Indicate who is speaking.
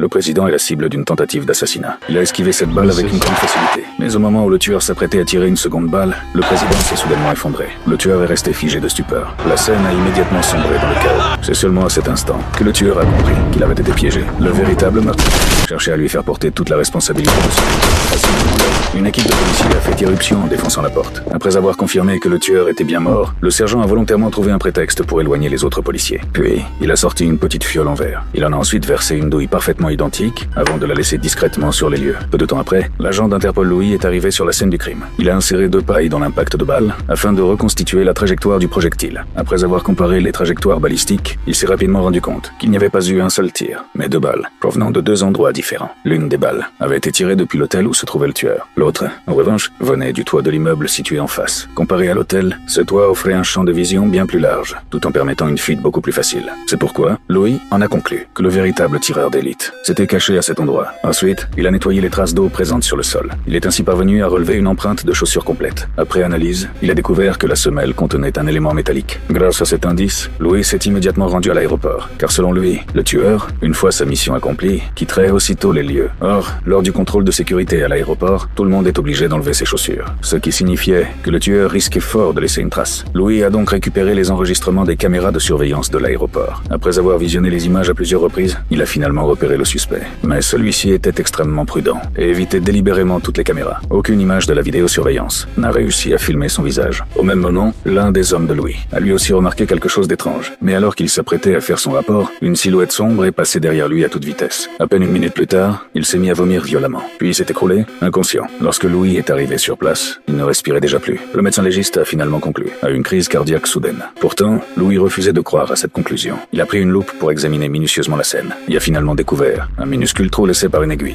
Speaker 1: Le président est la cible d'une tentative d'assassinat. Il a esquivé cette balle avec une grande facilité. Mais au moment où le tueur s'apprêtait à tirer une seconde balle, le président s'est soudainement effondré. Le tueur est resté figé de stupeur. La scène a immédiatement sombré dans le chaos. C'est seulement à cet instant que le tueur a compris qu'il avait été piégé. Le véritable meurtrier cherchait à lui faire porter toute la responsabilité de ce crime. À ce moment-là, une équipe de policiers a fait irruption en défonçant la porte. Après avoir confirmé que le tueur était bien mort, le sergent a volontairement trouvé un prétexte pour éloigner les autres policiers. Puis, il a sorti une petite fiole en verre. Il en a ensuite versé une douille parfaitement identique avant de la laisser discrètement sur les lieux. Peu de temps après, l'agent d'Interpol Louis est arrivé sur la scène du crime. Il a inséré 2 pailles dans l'impact de balle afin de reconstituer la trajectoire du projectile. Après avoir comparé les trajectoires balistiques, il s'est rapidement rendu compte qu'il n'y avait pas eu un seul tir, mais 2 balles, provenant de 2 endroits différents. L'une des balles avait été tirée depuis l'hôtel où se trouvait le tueur. L'autre, en revanche, venait du toit de l'immeuble situé en face. Comparé à l'hôtel, ce toit offrait un champ de vision bien plus large, tout en permettant une fuite beaucoup plus facile. C'est pourquoi Louis en a conclu que le véritable tireur d'élite s'était caché à cet endroit. Ensuite, il a nettoyé les traces d'eau présentes sur le sol. Il est ainsi parvenu à relever une empreinte de chaussure complète. Après analyse, il a découvert que la semelle contenait un élément métallique. Grâce à cet indice, Louis s'est immédiatement rendu à l'aéroport, car selon lui, le tueur, une fois sa mission accomplie, quitterait aussitôt les lieux. Or, lors du contrôle de sécurité à l'aéroport, tout le monde est obligé d'enlever ses chaussures, ce qui signifiait que le tueur risquait fort de laisser une trace. Louis a donc récupéré les enregistrements des caméras de surveillance de l'aéroport. Après avoir visionné les images à plusieurs reprises, il a finalement repéré le suspect. Mais celui-ci était extrêmement prudent et évitait délibérément toutes les caméras. Aucune image de la vidéosurveillance n'a réussi à filmer son visage. Au même moment, l'un des hommes de Louis a lui aussi remarqué quelque chose d'étrange. Mais alors qu'il s'apprêtait à faire son rapport, une silhouette sombre est passée derrière lui à toute vitesse. À peine une minute plus tard, il s'est mis à vomir violemment. Puis il s'est écroulé, inconscient. Lorsque Louis est arrivé sur place, il ne respirait déjà plus. Le médecin légiste a finalement conclu à une crise cardiaque soudaine. Pourtant, Louis refusait de croire à cette conclusion. Il a pris une loupe pour examiner minutieusement la scène. Il a finalement découvert un minuscule trou laissé par une aiguille.